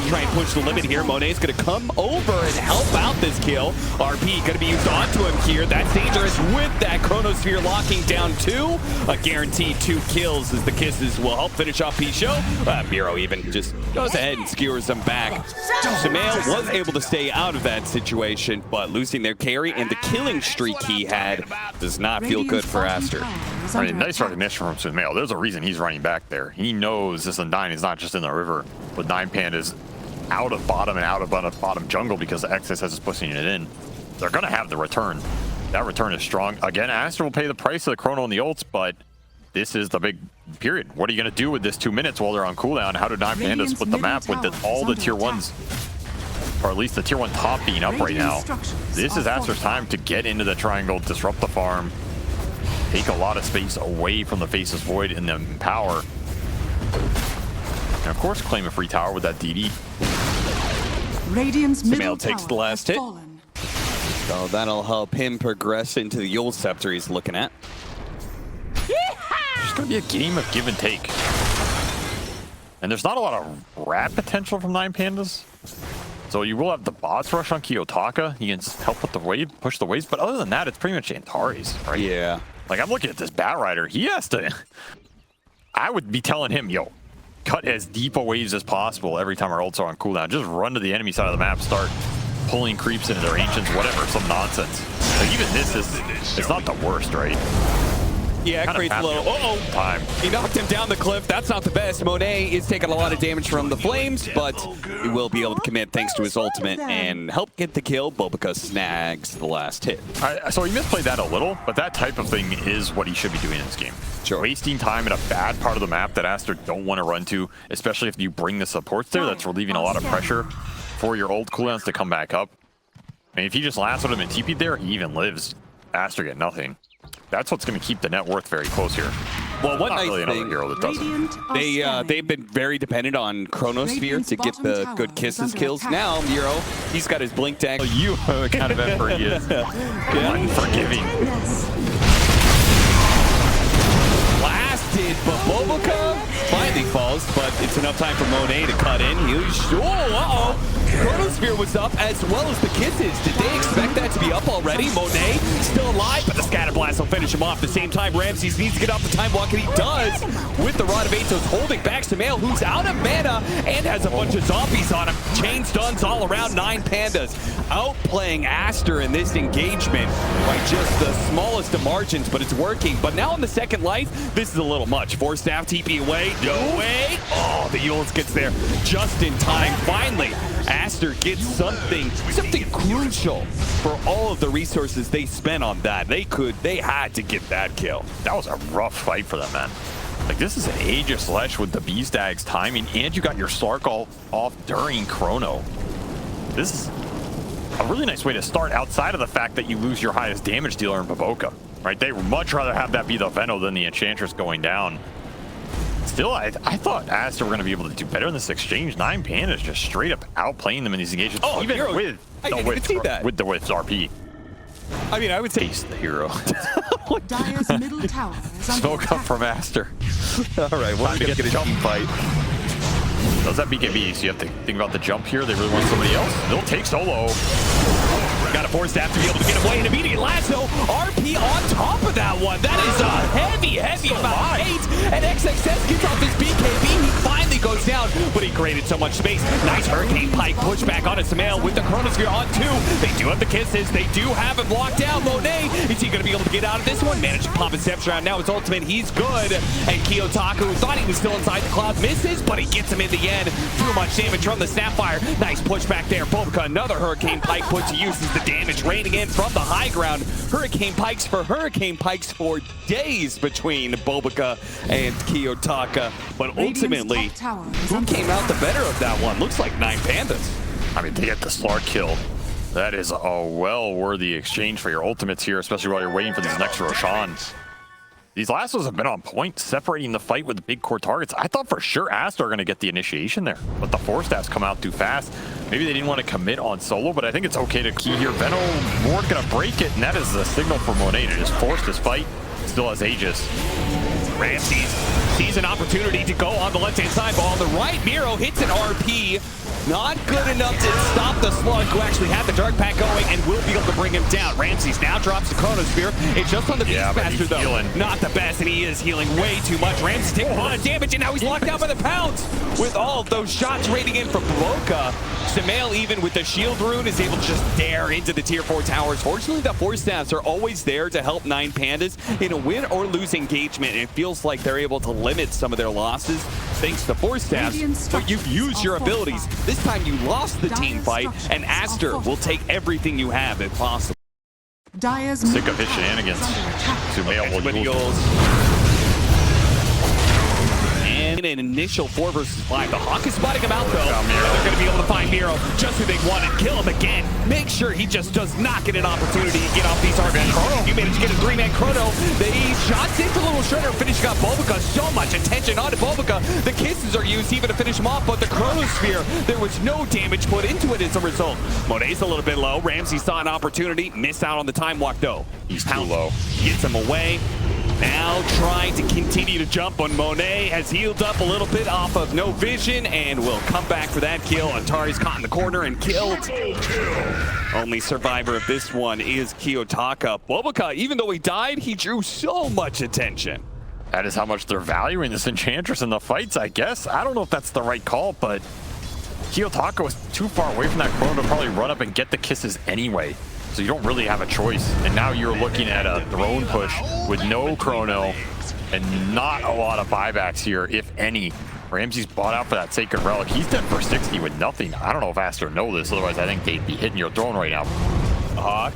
try and push the limit here. Monet's going to come over and help out this kill. RP going to be used onto him here. That's dangerous with that Chronosphere locking down 2. A guaranteed 2 kills as the kisses will help finish off psg. Miro even just goes ahead and skewers them back. Sumail was able to stay out of that situation, but losing their carry and the killing streak he had does not feel good for ASTER. I mean, nice recognition from Sumail. There's a reason he's running back there. He knows this Undying is not just in the river, with 9PANDAS out of bottom and out of bottom jungle because XS is pushing it in. They're going to have the return. That return is strong. Again, ASTER will pay the price of the chrono and the ults, but this is the big period. What are you going to do with this 2 minutes while they're on cooldown? How do 9PANDAS split the map with all the tier 1s, or at least the tier 1 top being up right now? This is ASTER's time to get into the triangle, disrupt the farm, take a lot of space away from the Faceless Void and then power. And of course, claim a free tower with that DD. Sumail takes the last hit. So that'll help him progress into the Yule Scepter he's looking at. It's going to be a game of give and take. And there's not a lot of rat potential from 9PANDAS. So you will have the bots rush on Kiyotaka. He can help with the wave, push the waves. But other than that, it's pretty much Antares, right? Yeah. Like, I'm looking at this Bat Rider. He has to... I would be telling him, yo, cut as deep a waves as possible every time our ults are on cooldown. Just run to the enemy side of the map, start pulling creeps into their ancients, whatever, some nonsense. Like, even this is, it's not the worst, right? Yeah, crazy low. Time. He knocked him down the cliff. That's not the best. Monet is taking a lot of damage from the flames, but he will be able to commit thanks to his ultimate and help get the kill. Bobica snags the last hit. So he misplayed that a little, but that type of thing is what he should be doing in this game. Sure. Wasting time in a bad part of the map that ASTER don't want to run to, especially if you bring the supports there, that's relieving a lot of pressure for your old cooldowns to come back up. I mean, if he just lassoed him and TP'd there, he even lives. ASTER get nothing. That's what's going to keep the net worth very close here. Well, one nice really thing, another hero that doesn't. they've been very dependent on Chronosphere to get the good kisses kills. Now, Miro, he's got his blink tag. Oh, you kind of effort he is. Unforgiving. Blasted, but Bobica finally falls, but it's enough time for Monet to cut in. Chronosphere was up as well as the kisses. Did they expect that to be up already? Monet still alive, but the Scatter Blast will finish him off. At the same time, Ramses needs to get off the time walk, and he does with the Rod of Atos holding back Sumail, who's out of mana and has a bunch of zombies on him. Chain stuns all around 9PANDAS. Outplaying ASTER in this engagement by just the smallest of margins, but it's working. But now in the second life, this is a little much. Force staff TP away. No way. Oh, the Yules gets there just in time. Finally, ASTER gets something crucial for all of the resources they spent on that. They had to get that kill. That was a rough fight for them, man. Like, this is an Aegis Lesh with the Beastag's timing, and you got your Slark off during Chrono. This is a really nice way to start outside of the fact that you lose your highest damage dealer in Bobica, right? They would much rather have that be the Veno than the Enchantress going down. Still, I thought ASTER were going to be able to do better in this exchange. 9PANDAS just straight up outplaying them in these engagements, even hero, with the RP. I mean, I would say he's the hero. Dire's middle tower is under Smoke up from ASTER. All right, well, time to get a jump fight. Does that BKB? So you have to think about the jump here. They really want somebody else. They'll take solo. Got to force staff to be able to get away. An immediate lasso. RP on top of that one. That is a heavy amount of hate. And XXS gets off his BKB. He finally goes down, but he created so much space. Nice Hurricane Pike pushback on Sumail with the Chronosphere on 2. They do have the kisses. They do have him locked down. Monet, is he going to be able to get out of this one? Managed to pop his Scepter out. Now his ultimate, he's good. And Kiyotaka, who thought he was still inside the cloud, misses, but he gets him in the end. Too much damage from the Snapfire. Nice pushback there. Bobica, another Hurricane Pike put to use as the damage raining in from the high ground. Hurricane Pikes for days between Bobica and Kiyotaka. But ultimately, who came out the better of that one? Looks like 9PANDAS. I mean, they get the Slark kill. That is a well-worthy exchange for your ultimates here, especially while you're waiting for these next Roshans. These lassos have been on point, separating the fight with the big core targets. I thought for sure ASTER are going to get the initiation there, but the Force Staffs come out too fast. Maybe they didn't want to commit on solo, but I think it's okay to key here. Veno Ward going to break it, and that is the signal for Monet to just force this fight. Still has Aegis. Ramsey sees an opportunity to go on the left-hand side, but on the right, Miro hits an RP. Not good enough to stop the Slug, who actually had the Dark Pack going and will be able to bring him down. Ramses now drops the Chronosphere. It's just on the Beastmaster, though. Healing. Not the best, and he is healing way too much. Ramses taking a lot of damage, and now he's locked down by the pounce. With all of those shots raining in from Boca, Sumail, even with the shield rune, is able to just dare into the tier 4 towers. Fortunately, the Force Staffs are always there to help 9PANDAS in a win or lose engagement, and it feels like they're able to limit some of their losses thanks to Force Staffs. But you've used your abilities. This time you lost the team fight, and ASTER will take everything you have if possible. Sick of his shenanigans. Sumail will use. And an initial 4 versus 5. The Hawk is spotting him out, though. They're going to be able to find Miro just who they want and kill him again. Make sure he just does not get an opportunity to get off these RPs. You managed to get a 3-man chrono. They shots into Little Shredder, finishing up Bobica. So much attention onto Bobica. The kisses are used even to finish him off, but the Chronosphere, there was no damage put into it as a result. Monet's a little bit low. Ramsey saw an opportunity, missed out on the time walk, though. He's too low. Gets him away. Now trying to continue to jump on Monet, has healed up a little bit off of no vision and will come back for that kill. Atari's caught in the corner and killed. Only survivor of this one is Kiyotaka. Bobica, even though he died, he drew so much attention. That is how much they're valuing this Enchantress in the fights, I guess. I don't know if that's the right call, but Kiyotaka was too far away from that chrono to probably run up and get the kisses anyway. So you don't really have a choice. And now you're looking at a drone push with no chrono and not a lot of buybacks here, if any. Ramsey's bought out for that Sacred Relic. He's dead for 60 with nothing. I don't know if ASTER know this, otherwise I think they'd be hitting your throne right now. Hawk.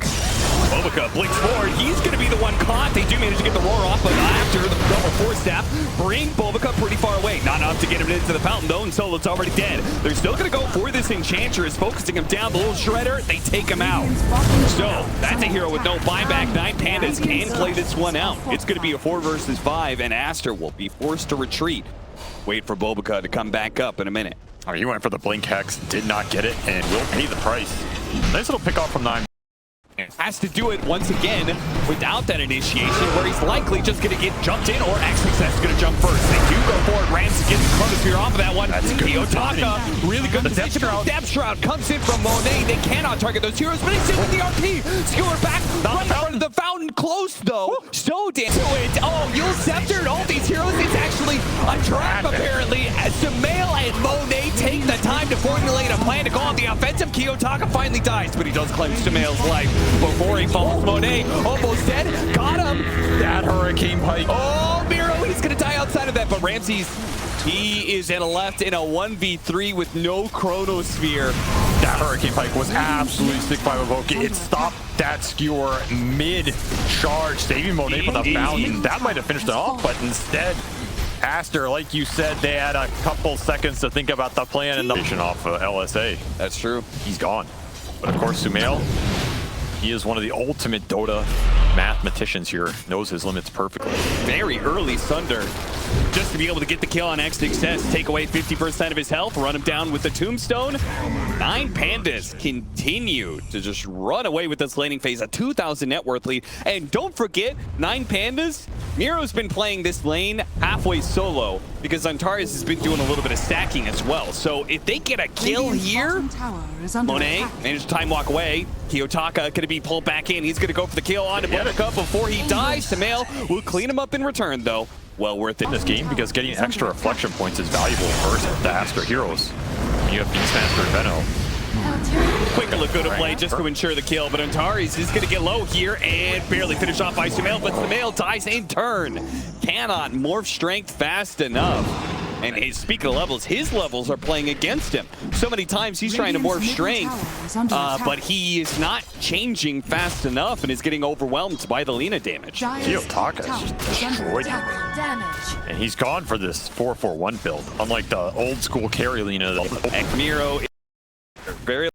Bobica blinks forward. He's going to be the one caught. They do manage to get the roar off, but after the double 4 staff, bring Bobica pretty far away. Not enough to get him into the fountain, though, and Solo's already dead. They're still going to go for this Enchantress, focusing him down. The Little Shredder, they take him out. So, that's a hero with no buyback. 9PANDAS can play this one out. It's going to be a 4 versus 5, and ASTER will be forced to retreat. Wait for Bobica to come back up in a minute. Oh, he went for the Blink Hex, did not get it, and will pay the price. Nice little pick off from 9. Has to do it once again without that initiation, where he's likely just going to get jumped in, or XXS is going to jump first. They do go for it. Ramsey gets the Chronosphere off of that one. That's good. Kiyotaka, really good position. Depth Shroud comes in from Monet. They cannot target those heroes, but he's in with the RP. Skewer back right in front of the fountain. Close, though. So damn to it. Oh, Yule Scepter, all these heroes. It's actually a trap, apparently. As Sumail and Monet take the time to formulate a plan to go on the offensive, Kiyotaka finally dies, but he does claim Sumail's life before he falls. Monet almost dead. Got him. That Hurricane Pike. Oh, Miro, he's going to die outside of that, but Ramses, he is left in a 1v3 with no Chronosphere. That Hurricane Pike was absolutely sick by Mavoka. It stopped that skewer mid-charge, saving Monet from the fountain. That might have finished it off, but instead, ASTER, like you said, they had a couple seconds to think about the plan and the mission off LSA. That's true. He's gone. But of course, Sumail, he is one of the ultimate Dota mathematicians here. Knows his limits perfectly. Very early Sunder. Just to be able to get the kill on XXS, take away 50% of his health, run him down with the Tombstone. 9PANDAS continue to just run away with this laning phase, a 2,000 net worth lead. And don't forget, 9PANDAS, Miro's been playing this lane halfway solo because Antares has been doing a little bit of stacking as well. So if they get a kill here, Monet managed to time walk away. Kiyotaka going to be pulled back in. He's going to go for the kill on Bobica before he dies. Sumail will clean him up in return, though. Well worth it in this game because getting extra reflection points is valuable versus the ASTER heroes. You have Beastmaster and Venom. Quick Laguna play just to ensure the kill, but Antares is going to get low here and barely finish off by Sumail, but Sumail dies in turn. Cannot morph strength fast enough. And speaking of levels, his levels are playing against him. So many times he's trying to morph strength, but he is not changing fast enough and is getting overwhelmed by the Lina damage. Kiyotaka is just destroyed him. And he's gone for this 4-4-1 build, unlike the old school carry Lina. Miro very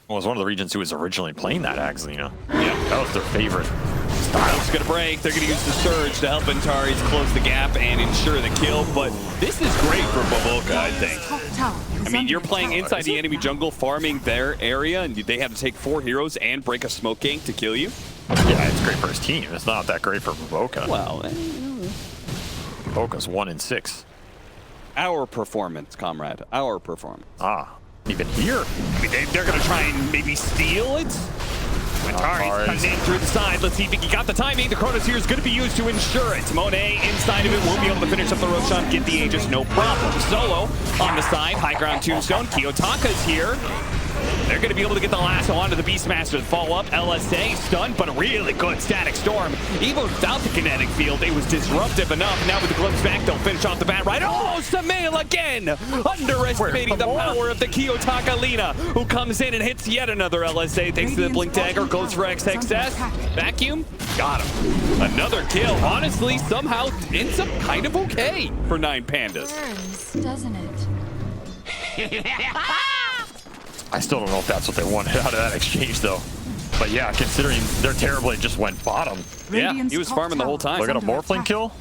was one of the regions who was originally playing that Ags Lina. Yeah, that was their favorite. Style's gonna break. They're gonna use the surge to help Antares close the gap and ensure the kill, but this is great for Bobica, I think. I mean, you're playing inside the enemy jungle, farming their area, and they have to take 4 heroes and break a smoke gank to kill you. Yeah, it's great for his team. It's not that great for Bobica. Well, Focus 1 and 6. Our performance, comrade. Our performance. Ah, even here. I mean, they're going to try and maybe steal it. Atari's coming in through the side. Let's see if he got the timing. The Chronos here is going to be used to ensure it. Monet inside of it will be able to finish up the Roshan, get the Aegis, no problem. Solo on the side, high ground tombstone. Kiyotaka's here. They're going to be able to get the lasso onto the Beastmaster. Follow up, LSA stunned, but a really good static storm. Even without the kinetic field, it was disruptive enough. Now with the glimpse back, they'll finish off the bat right. Oh, Samael again! Underestimating the power of the Kiyotaka Lina, who comes in and hits yet another LSA thanks to the Blink Dagger. Goes for XXS. Vacuum, got him. Another kill. Honestly, somehow ends up kind of okay for 9PANDAS. Burns, doesn't it? I still don't know if that's what they wanted out of that exchange, though. But yeah, considering their Terrorblade just went bottom. Yeah, he was farming the whole time. Look at a Morphling kill.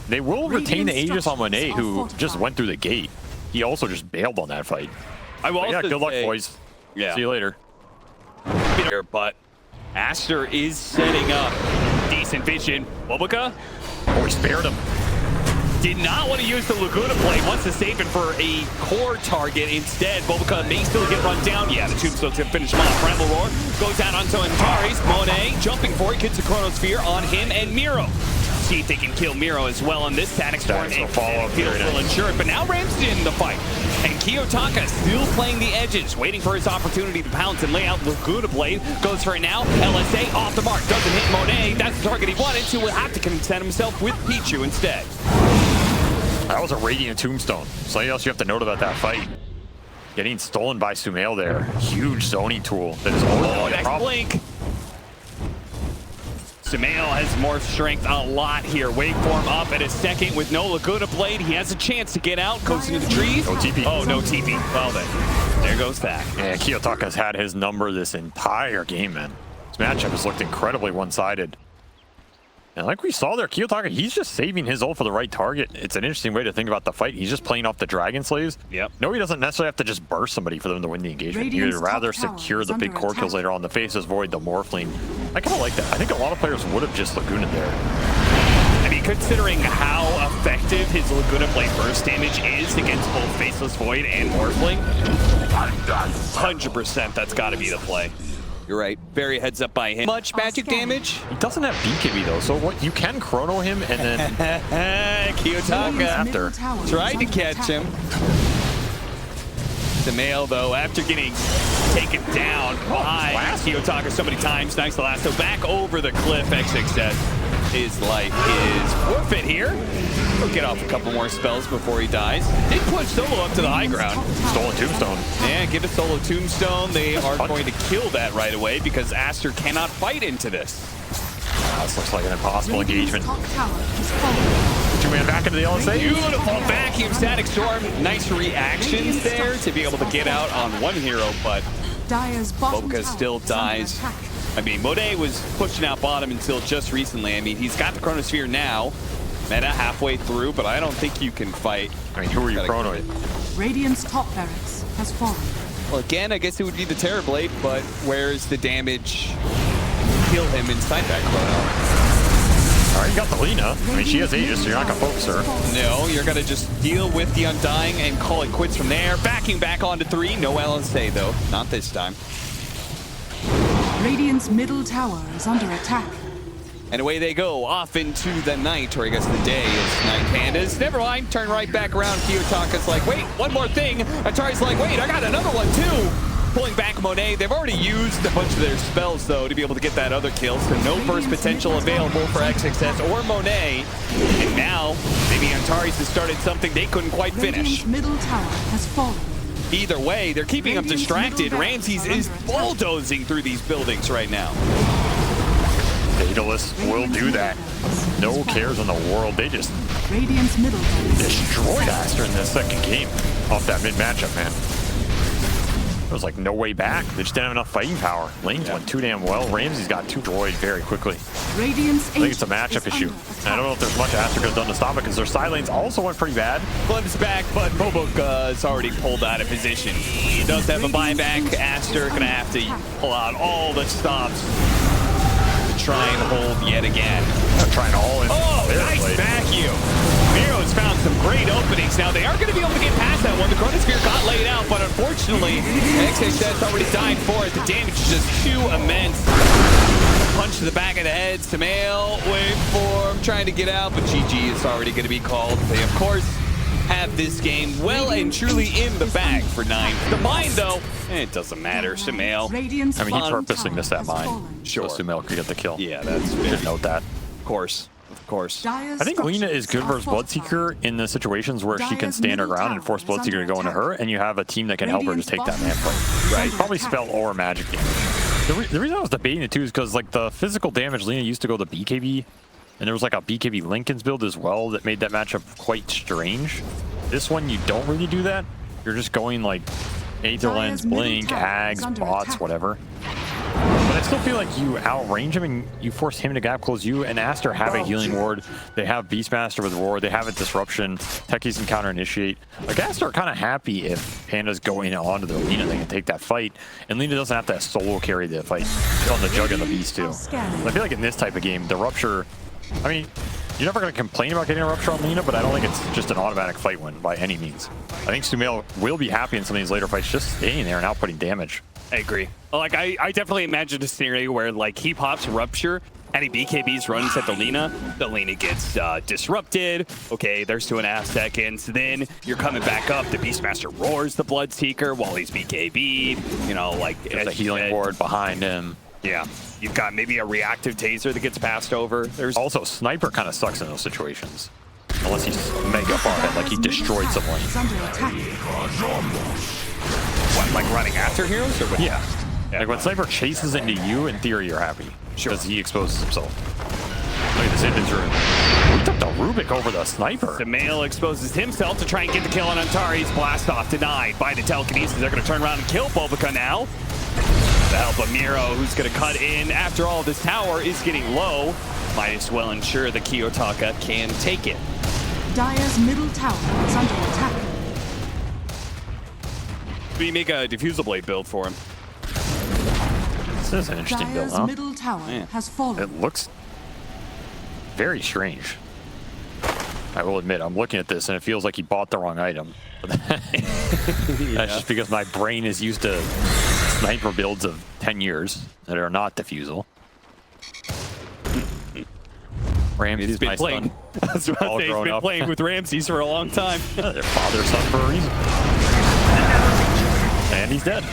They will retain the Aegis on Monet, who just went through the gate. He also just bailed on that fight. I will yeah, also good luck, say, boys. Yeah. See you later. But ASTER is setting up decent vision. Wobuka? Oh, he spared him. Did not want to use the Laguna blade, wants to save it for a core target instead. Wobuka may still get run down. Yeah, the Tombstone's gonna finish him off. Primal Roar goes out onto Antares. Monet jumping for it, gets the Chronosphere on him and Miro. See if they can kill Miro as well on this static storm. Static follow-up Fields will ensure it, but now Ramsey in the fight. And Kiyotaka still playing the edges, waiting for his opportunity to pounce and lay out Laguna Blade. Goes for it now. LSA off the mark, doesn't hit Monet. That's the target he wanted, so will have to content himself with Pichu instead. That was a Radiant Tombstone. Something else you have to note about that fight. Getting stolen by Sumail there. Huge zoning tool that is always a problem. Blink. Sumail has more strength a lot here. Waveform up at a second with no Laguna Blade. He has a chance to get out. Goes into the trees. No TP. Oh, no TP. Well then, there goes that. Yeah, Kiyotaka's had his number this entire game, man. This matchup has looked incredibly one-sided. And like we saw there, Kiyotaka, he's just saving his ult for the right target. It's an interesting way to think about the fight. He's just playing off the Dragon Slaves. Yep. No, he doesn't necessarily have to just burst somebody for them to win the engagement. He would rather secure the big core kills later on. The Faces Void, the Morphling. I kind of like that. I think a lot of players would have just Laguna there. I mean, considering how effective his Laguna Blade burst damage is against both Faceless Void and Morphling, 100% that's got to be the play. You're right. Very heads up by him. Much magic damage. He doesn't have BKB though, so what? You can chrono him and then Kiyotaka after tried to catch him. Sumail though, after getting taken down by Kiyotaka so many times, nice lasso back over the cliff. XXS. His life is forfeit here. He'll get off a couple more spells before he dies. Did push Solo up to the high ground. Stolen Tombstone. Yeah, give it Solo Tombstone. They are going to kill that right away because ASTER cannot fight into this. This looks like an impossible engagement. Two-man Two-man back into the LSA. Beautiful vacuum static storm. Nice reactions there to be able to get out on one hero, but Wobuka still dies. I mean, Monet was pushing out bottom until just recently. I mean, he's got the Chronosphere now. Meta halfway through, but I don't think you can fight. I mean, who are you chronoing? Radiant's top barracks has fallen. Well, again, I guess it would be the Terrorblade, but where's the damage? Kill him inside that chrono. All right, you got the Lina. I mean, she has Aegis, so you're not going to focus her. No, you're going to just deal with the Undying and call it quits from there. Backing back onto 3. No LSA, though. Not this time. Radiant's middle tower is under attack. And away they go, off into the night, or I guess the day, as 9PANDAS. Never mind, turn right back around. Kiyotaka's like, wait, one more thing. Atari's like, wait, I got another one too. Pulling back Monet. They've already used a bunch of their spells, though, to be able to get that other kill. So no burst potential available for XXS or Monet. And now, maybe Antares has started something they couldn't quite finish. Radiant's middle tower has fallen. Either way, they're keeping them distracted. Ramses is bulldozing through these buildings right now. Daedalus will do that. No cares in the world. They just Radiant's middle destroyed ASTER in the second game off that mid matchup, man. There was like no way back. They just didn't have enough fighting power. Lanes went too damn well. Ramsey's got 2 droid very quickly. I think it's a matchup issue. I don't know if there's much ASTER could have done to stop it because their side lanes also went pretty bad. Blunt's back, but Wobuka's already pulled out of position. He does have a buyback. ASTER gonna have to pull out all the stops. try and hold yet again. I'm trying to all in. Oh, There, nice Blade. vacuum. Miro's found some great openings. Now, they are going to be able to get past that one. The Chronosphere got laid out, but unfortunately, XXS already died for it. The damage is just too immense. Punch to the back of the head. Samael waiting for him, trying to get out, but GG is already going to be called. They, of course, have this game well and truly in the bag for 9. The mine, though, it doesn't matter. Samael. Radiant's I mean, he bottom purposely tower missed that has mine. fallen. So Sumail could get the kill. Yeah, that's Should note that. of course. Of course. Dire's I think Lina is good structures versus are Bloodseeker in the situations where she can Dire's stand her middle ground and force tower is Bloodseeker to under go into attack. her, and you have a team that can help her just take that man fight. Right. Probably spell or magic damage. The reason I was debating it too is because like the physical damage Lina used to go to BKB, and there was like a BKB Lincoln's build as well that made that matchup quite strange. This one you don't really do that. You're just going like Aether Lens, Dire's middle Blink, tower Ags, is under bots, attack. whatever. But I still feel like you outrange him and you force him to gap close you, and Aster have a healing ward. They have Beastmaster with ward. They have a disruption. Techies can counter initiate. Like Aster are kind of happy if Panda's going onto their Lina, they can take that fight. And Lina doesn't have to solo carry the fight on the Jug and the Beast too. I feel like in this type of game, the Rupture, I mean, you're never going to complain about getting a Rupture on Lina, but I don't think it's just an automatic fight win by any means. I think Sumail will be happy in some of these later fights just staying there and outputting damage. I agree. Like, I definitely imagine a scenario where, like, he pops Rupture and he BKBs runs at the Lina gets disrupted. Okay, there's 2.5 seconds. Then you're coming back up. The Beastmaster roars the Bloodseeker while he's BKB'd. You know, like... There's a healing ward behind him. Yeah. You've got maybe a reactive taser that gets passed over. There's Also, Sniper kind of sucks in those situations. Unless he's mega far ahead, like he destroyed some lane. Is under attack. what, like running after heroes or what? Yeah. Like when Sniper chases into you, in theory, you're happy. Sure. Because he exposes himself. Look at this inventory. He took the Rubik over the Sniper. The male exposes himself to try and get the kill on Antari's. Blast off denied by the telekinesis. They're going to turn around and kill Bobica now. The help of Miro, who's going to cut in. After all, this tower is getting low. Might as well ensure the Kiyotaka can take it. Dire's middle tower is under attack. We make a diffusal blade build for him. This is an interesting build, Dire's huh? middle tower has fallen. It looks very strange. I will admit, I'm looking at this and it feels like he bought the wrong item. That's just because my brain is used to Sniper builds of 10 years that are not diffusal. Ramsey's He's been my playing. son. I was about to All say, he's grown been up. playing with Ramses for a long time. Their father's son for a reason. And he's dead.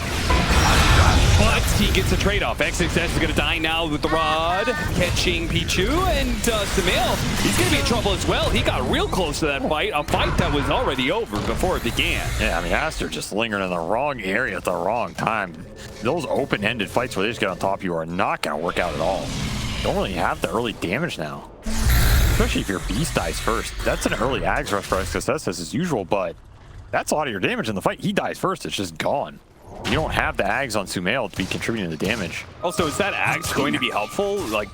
But he gets a trade-off. XXS is going to die now with the rod, catching Pichu, and Samael, he's going to be in trouble as well. He got real close to that fight, a fight that was already over before it began. Yeah, I mean, Aster just lingered in the wrong area at the wrong time. Those open-ended fights where they just get on top of you are not going to work out at all. Don't really have the early damage now. Especially if your Beast dies first. That's an early Ags rush for XXS as is usual, but that's a lot of your damage in the fight. He dies first, it's just gone. You don't have the Ags on Sumail to be contributing to the damage. Also, is that Axe going to be helpful? Like,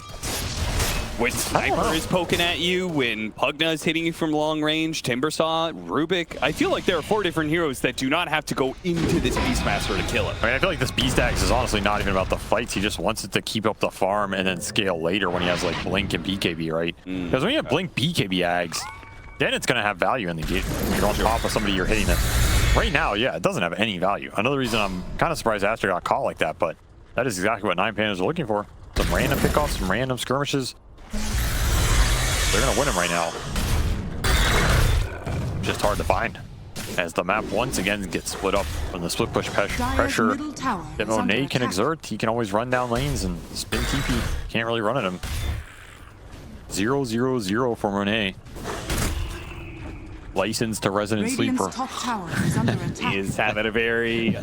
when Sniper is poking at you, when Pugna is hitting you from long range, Timbersaw, Rubik. I feel like there are 4 different heroes that do not have to go into this Beastmaster to kill it. I mean, I feel like this Beast Axe is honestly not even about the fights. He just wants it to keep up the farm and then scale later when he has like Blink and BKB, right? Because when you have Blink BKB Ags, then it's going to have value in the game. You're on top of somebody you're hitting it. Right now, yeah, it doesn't have any value. Another reason I'm kind of surprised Aster got caught like that, but that is exactly what 9PANDAS are looking for. Some random pickoffs, some random skirmishes. They're going to win him right now. Just hard to find. As the map once again gets split up from the split push pressure middle tower that is under Monet can attack. exert. He can always run down lanes and spin TP. Can't really run at him. 0-0-0 for Monet. Licensed to Resident Radiant's Sleeper. top tower is under attack. He is having a very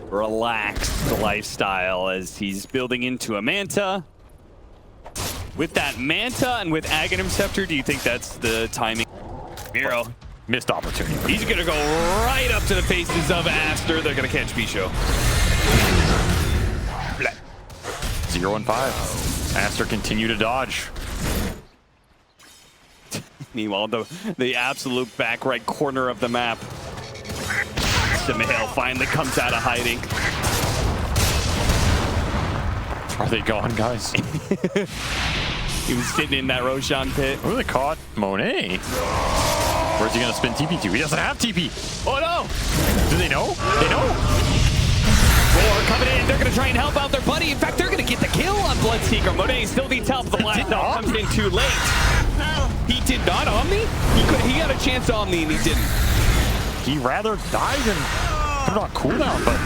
relaxed lifestyle as he's building into a Manta. With that Manta and with Aghanim Scepter, do you think that's the timing? Miro, Missed opportunity. he's going to go right up to the faces of Aster. They're going to catch Bisho. 0-5. Aster continue to dodge. Meanwhile, the absolute back right corner of the map. Samael finally comes out of hiding. Are they gone, guys? He was sitting in that Roshan pit. Really caught Monet. Where's he gonna spin TP to? He doesn't have TP. Oh no! Do they know? They know. Four coming in. They're gonna try and help out their buddy. In fact, they're gonna get the kill on Bloodseeker. Monet still needs help. The last no, comes in too late. He did not Omni. He got a chance to Omni and he didn't. He rather died than put it on cooldown, but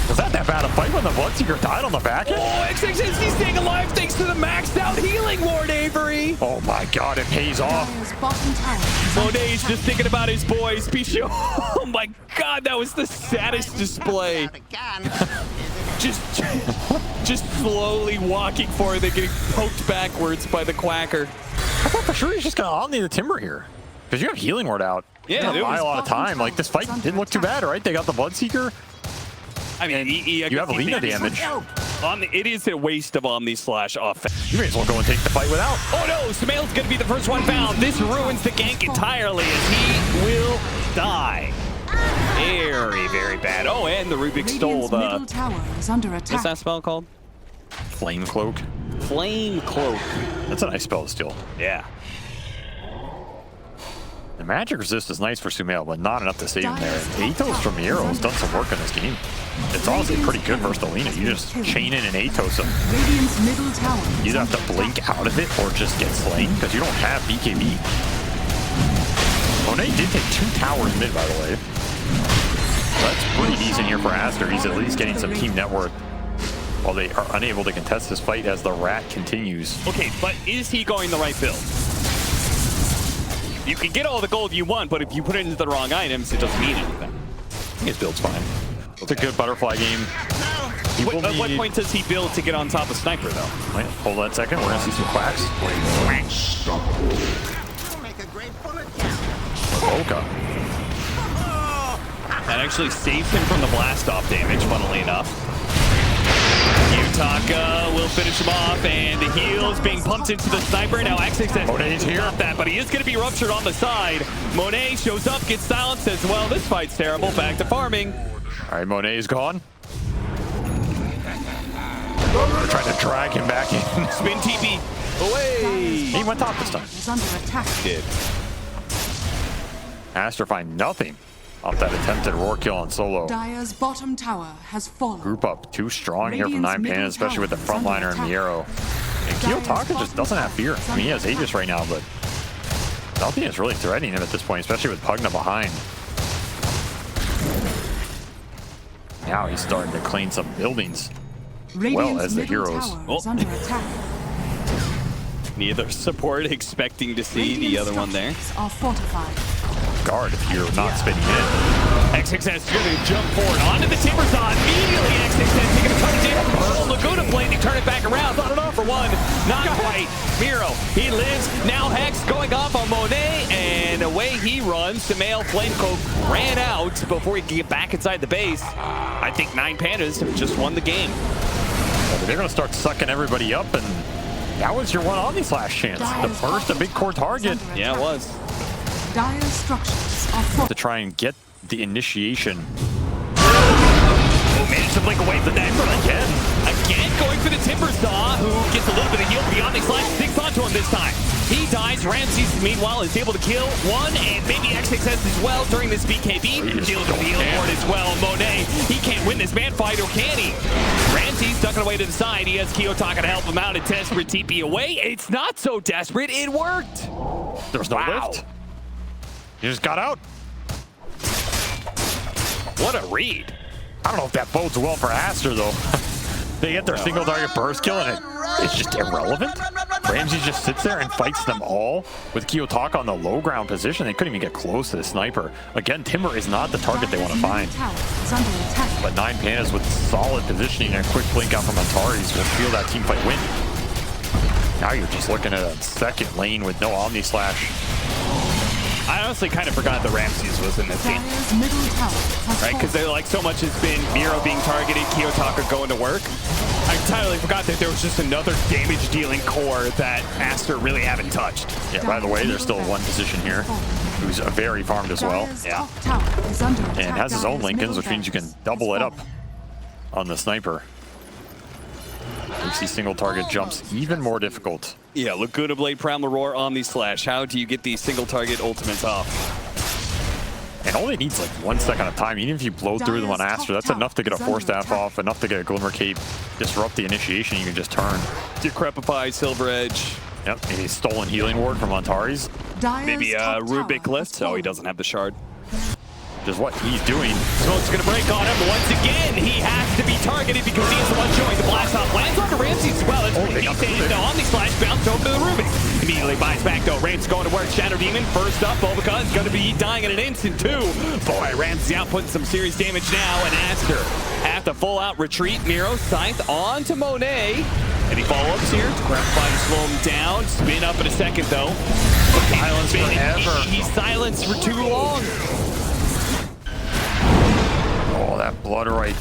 was that bad a fight when the Bloodseeker died on the back end? Oh, XXS's staying alive thanks to the maxed out healing Lord Avery. Oh my god, it pays off. Dire's bottom tower is under Monet's attack. just thinking about his boys. Be sure. Oh my god, that was the saddest display. just slowly walking forward, they're getting poked backwards by the Quacker. I thought for sure he's just gonna omni the timber here. Because you have healing ward out. Yeah, you it buy was a lot of time. Like this fight didn't look too bad, right? They got the Bloodseeker. I mean, You have Alina damage. It is a waste of Omni slash offense. You may as well go and take the fight without. Oh no, Smail's gonna be the first one found. This ruins the gank entirely as he will die. Very, very bad. Oh, and the Rubik stole Radiant's middle the... tower is under What's attack. that spell called? Flame Cloak. Flame Cloak. That's a nice spell to steal. Yeah. The magic resist is nice for Sumail, but not enough to save him there. Dire's top Atos from tower Miro is has done some work in this game. It's honestly pretty good versus Alina. You just chain in and Atos him. Radiant's middle tower is You either have under to attack. blink out of it or just get slain because you don't have BKB. Monet did take 2 towers mid, by the way. So that's pretty decent here for Aster. He's at least getting some team net worth while they are unable to contest this fight as the rat continues. Okay, but is he going the right build? You can get all the gold you want, but if you put it into the wrong items, it doesn't mean anything. I think his build's fine. It's a good butterfly game. At what point does he build to get on top of Sniper, though? Wait, hold that second. We're going to see some quacks. Oka. That actually saves him from the blast-off damage, funnily enough. Utaka will finish him off, and the heals being pumped into the Sniper. Now XXS Monet's here. not that, but he is going to be ruptured on the side. Monet shows up, gets silenced as well. This fight's terrible. Back to farming. All right, Monet is gone. They're trying to drag him back in. Spin TP away. He went top this time. Is under attack. Did. Aster find nothing off that attempted roar kill on solo. Dire's bottom tower has fallen. Group up too strong here from Radiant's 9PANDAS, middle especially with the tower is frontliner under and the arrow. And Kiyotaka just doesn't have fear. I mean, he has Aegis right now, but nothing is really threatening him at this point, especially with Pugna behind. Now he's starting to clean some buildings. Radiant's as the middle heroes. tower is under attack. Neither support expecting to see the other one there. Structures are fortified. Guard if you're not spinning in. XXS going to jump forward onto the timber saw. Immediately XXS taking a ton of damage. Oh, Laguna Blade, they turn it back around. Not enough for one. Not quite. Miro, he lives. Now Hex going off on Monet, and away he runs. Samael Flamecoat ran out before he could get back inside the base. I think 9PANDAS have just won the game. They're going to start sucking everybody up, and that was your one Omni Slash chance. The first, a big core target Yeah, it was. Dire's structures are to fortified. try and get the initiation. Oh, managed to blink away from that again. Again, going for the timber saw, who gets a little bit of heal beyond the slash, sticks onto him this time. He dies. Ramses, meanwhile, is able to kill one, and maybe XXS as well during this BKB. Deals with the heal board as well. Monet, he can't win this man fight, or can he? Ramses ducking away to the side. He has Kiyotaka to help him out. A desperate TP away. It's not so desperate. It worked. There's no lift. He just got out. What a read. I don't know if that bodes well for Aster, though. They get their single target burst kill, and it's just irrelevant. Ramsey just sits there and fights them all with Kiyotaka on the low ground position. They couldn't even get close to the sniper. Again, Timber is not the target they want to find. Tower is under attack. But 9PANDAS with solid positioning and a quick blink out from Antares will feel that team fight win. Now you're just looking at a second lane with no Omni Slash. I honestly kind of forgot that Ramses was in this team. Dire's middle tower has Right, because fallen. like so much has been Miro being targeted, Kiyotaka going to work. I entirely forgot that there was just another damage-dealing core that Aster really haven't touched. Yeah, by the way, there's still one position here who's very farmed as well. Dire's Yeah. top tower is under attack. And has his own Dire's Lincolns, middle which means you can barracks double has it up fallen. on the sniper. Makes these single target jumps even more difficult. Yeah, Laguna Blade, Primal Roar, Omni Slash. How do you get these single target ultimates off? And only needs like 1 second of time. Even if you blow through them on Aster, that's enough to get a Force Staff off, enough to get a Glimmer Cape, disrupt the initiation, you can just turn. Decrepify, Silver Edge. Yep, a stolen healing ward from Antares. Maybe a Rubik lift. Oh, he doesn't have the shard. Just what he's doing. Smoke's gonna break on him once again. He has to be targeted because he is the one showing the blast off. Lands onto Ramsey as well. It's pretty decent. The Omni Slash bounce over to the Rubik. Immediately buys back though. Ramsey's going to work. Shadow Demon first up. Obaka's gonna be dying in an instant too. Boy, Ramsey out putting some serious damage now. And Aster have to full out retreat. Miro Scythe onto Monet. Any follow-ups here? Grandfather to slow him down. Spin up in a second though. Silence forever. He's silenced for too long. Oh, that Blood Right.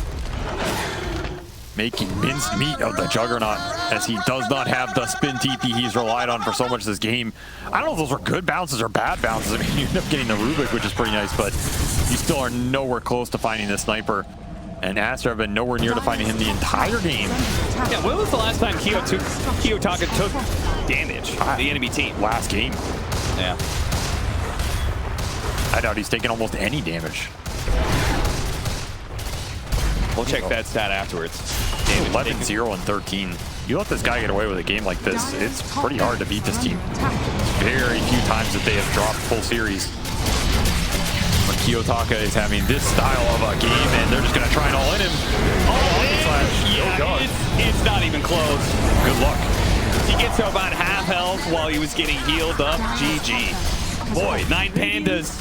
Making minced meat of the Juggernaut, as he does not have the spin TP he's relied on for so much this game. I don't know if those were good bounces or bad bounces. I mean, you end up getting the Rubik, which is pretty nice, but you still are nowhere close to finding the sniper. And Aster have been nowhere near to finding him the entire game. Yeah, when was the last time Kiyotaka took damage? The enemy team. Last game. Yeah. I doubt he's taken almost any damage. We'll check that stat afterwards. 11, 0, and 13. You let this guy get away with a game like this, it's pretty hard to beat this team. Very few times that they have dropped full series. When Kiyotaka is having this style of a game, and they're just going to try and all in him. Yeah, it's not even close. Good luck. He gets to about half health while he was getting healed up. GG. Boy, 9PANDAS.